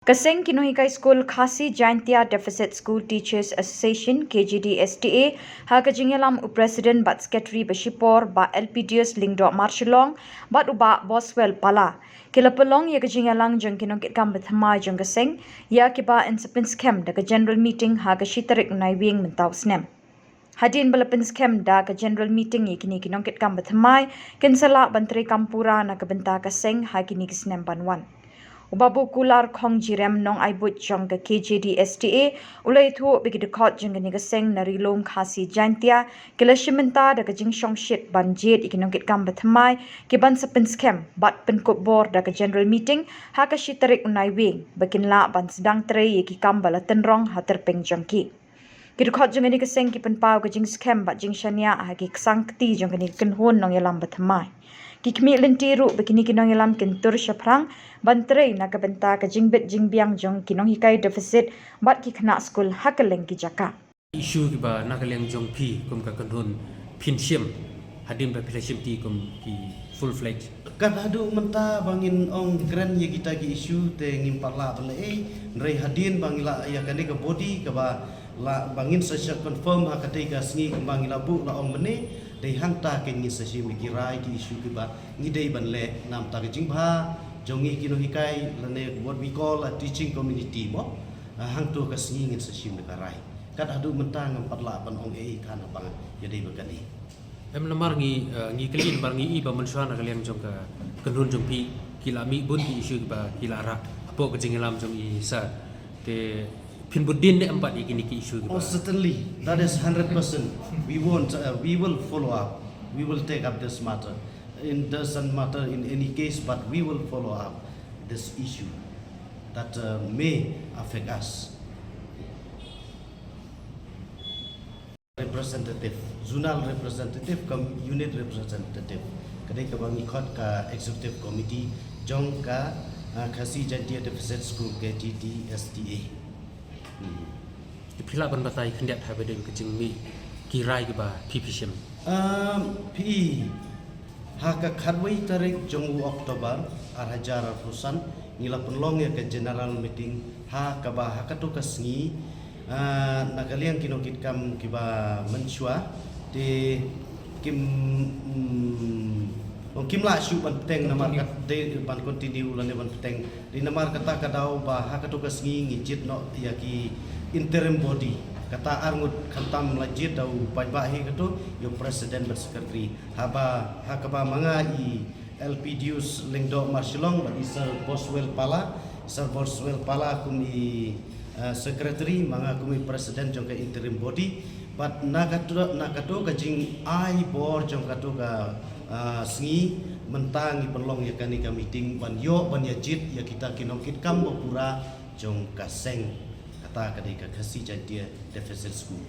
Kaseng Kinohikai School Khasi Jaintia Deficit School Teachers Association Kjdsta Nongialam President Bat Secretary Bashipor Ba LPDS Lingdo Shillong Bat Uba Boswell Pala Kilapalong ya Nongialam jeng kinongkit kam Batymmai jeng Kaseng ya kiba in Pynskhem da general meeting Tarik Naiwieng mentau snem. Hadin bala Pynskhem da general meeting kini kinongkit kam Batymmai kinsala bantri kampura na kabenta Kaseng kini kisnem banwan. Ubabu kular kong jirem nong aibut jong ke Kjdsta ulai thu bigi dekot jeng ni Kaseng narilong khasi jaintia kila shimenta da jing shong shit banjit ikinongkit kam Batymmai ki ban Pynskhem bat Khubor da general meeting Tarik Naiwieng bakinla ban sedang trei ki kam bala tenrong haterpeng jongki Kidukot jeng ni Kaseng ki penpau ke jing skem bat jing shania hagi ksangkti jeng ni kenhun Nongialam Batymmai Kikmi lentiru begini Nongialam kentur syaprang bantrei na kabenta ka jingbet jingbiang jong kinong hikai deficit bat ki kena skul hakeleng ki jaka. Isu kiba nakaleng jong pi kum ka kanhun Pynskhem hadim ba Pynskhem ti kum ki full fledged. Kan hadu menta bangin ong grand ye kita ki isu te ngimpala bale nrei hadin bangila ya kane ka body ka ba la bangin sesya confirm ha kate ka sngi bangila bu la ong mene dei hangta ke ngi sesya mi kirai ki isu ki ba ngi dei ban le nam ta ke jingba jongi kino hikai lane what we call a teaching community mo hang tu ka sngi ngi sesya mi karai kat hadu menta ngam patla ban ong kan bang ya dei bagani Em lamar ngi kelin bar ngi iba mensuana kalian jong ka kanhun jong pi kila mi bun ki isu ba kila ra apo ke jingalam jong i sa te Pinbudin ne empat ikini ki isu oh certainly that is 100% we will follow up, we will take up this matter. It doesn't matter in any case, but we will follow up this issue that may affect us. Representative, zonal representative, unit representative. Kadai kabang ikut ka executive committee jong ka khasi jaintia deficit school Kjdsta. Pila ban batai khendiat ha bede ke jing mi kirai ke ba Pynskhem. Pi ha ka kharwai tarik jong Oktober 2000 ngila penlong ya ke general meeting ha ka ba ha ka to ka sngi nakaliang kinokit kam ki ba menchua te kim kim la shu ban teng namar ka de ban continue lane ban teng di namar kata kadau ba ha ka to ka sngi ngijit no ya ki interim body kata arngut khantam lajit dau pai ba he kato yo president ber secretary haba hakaba manga I LPDS lingdo Shillong bagi sir Boswell Pala kumi secretary manga kumi president jong ka interim body but nakato ka jing ai bor jong kato ka sngi mentangi penlong ya kani ka meeting ban yo ban ya jit ya kita kinongkit kam pura jong Kaseng kata kadai ka khasi jaintia deficit school.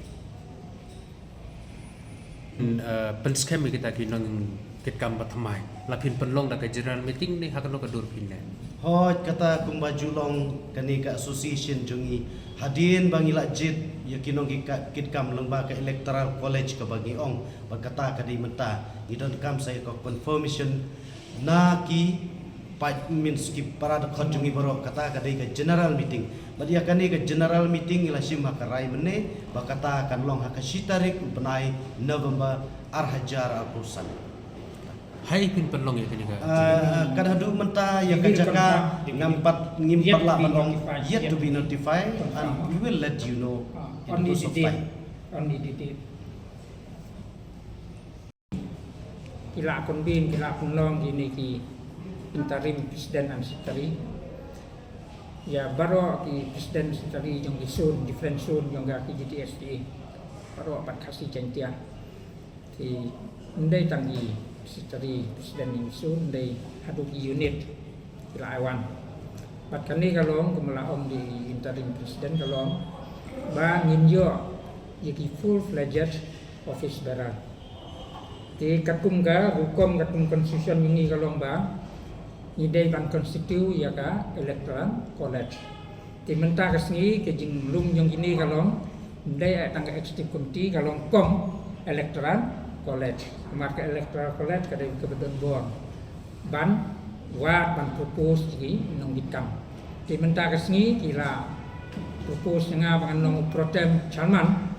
Pynskhem kita kinong kit kam Batymmai lapin penlong da ka general meeting ni hakano ka dur pin ne. Hoj kata kumbajulong kani ka association jongi hadin bangila jit ya kinong kit kam lengba ka electoral college ka bagi ong berkata kadai menta idon kam saya ka confirmation na ki means ki para dekat jungi baru kata kadai ka general meeting badi akani ka general meeting ila sim hakarai mene bakata kan long hakashi tarik benai November 2000 Hai pin penlong ya kini ka kadadu menta ya kajaka ngimpat la banong yet to be notified and we will let you know in the course of time. Only detail. Kila konbin kila penlong ini ki interim presiden dan secretary ya baru ki presiden secretary jong isun different sun jong ga Kjdsta baru apat khasi jaintia ti ndai tangi secretary presiden isun ndai hadu unit kila awan bat kani kalong kemala om di interim presiden kalong ba nginjo yaki full fledged office bearer ti katum ga hukum katum constitution ini kalong ba idai ban konstitu ya ka electoral college ti menta kasngi ke jing lum jong ini kalong ndai tangga executive committee kalong kom electoral college marka electoral college kadai kebetulan bon ban wa ban propose gi nong dikam di mentah kesni kira propose nga bangan protem Salman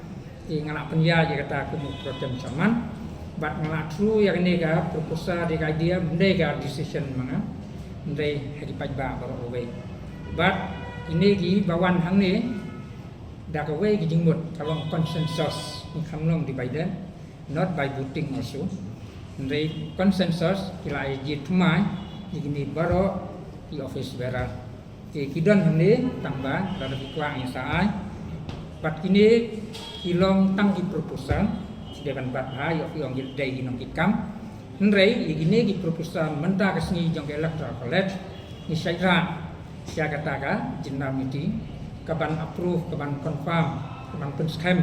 di ngalak penja je kata aku protem Salman but ngalak true yang ini ga proposal di idea mendega decision mana mendai hari pajba baru away but ini ki bawan hang ni dak away ki jingmut kalau consensus ni kamlong di Biden not by voting also mendai consensus kila ejit mai ini baru di office beral kidon hande tambah dari kuang saai pat kini kilong tang ki proposal dewan bat ha yo yong gil dai ginong kikam nrei igini ki proposal menta kesni jong electoral college ni syaira sia kataga jenam meeting kaban approve kaban confirm kaban Pynskhem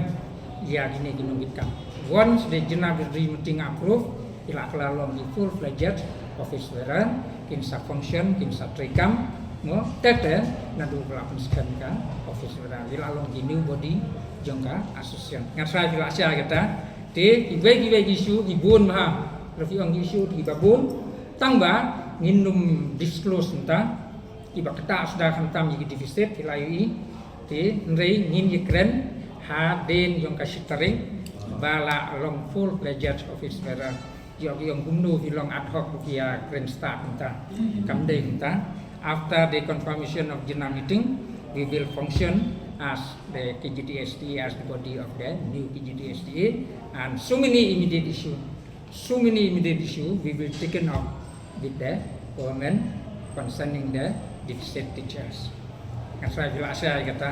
ya gini ginong kikam once the jenam meeting approve ila kelalong di full fledged office bearer kin sa function kin sa trikam mo tete na du bla Pynskhem ka office bearer ila long di new body jongka association ngasai bila sia kata te ibe isu ibun maha rafi ang isu di babun tangba nginum disclose nta iba kata sudah kantam yi deficit hilai te nrei ngin yekren ha den jong ka sitering bala long full pledged office bearer yang gumnu hilong ad hoc via Kjdsta nta kamde nta after the confirmation of general meeting we will function as the Kjdsta as the body of the new Kjdsta and so many immediate issue we will taken up with the government concerning the deficit teachers. Saya bila saya kata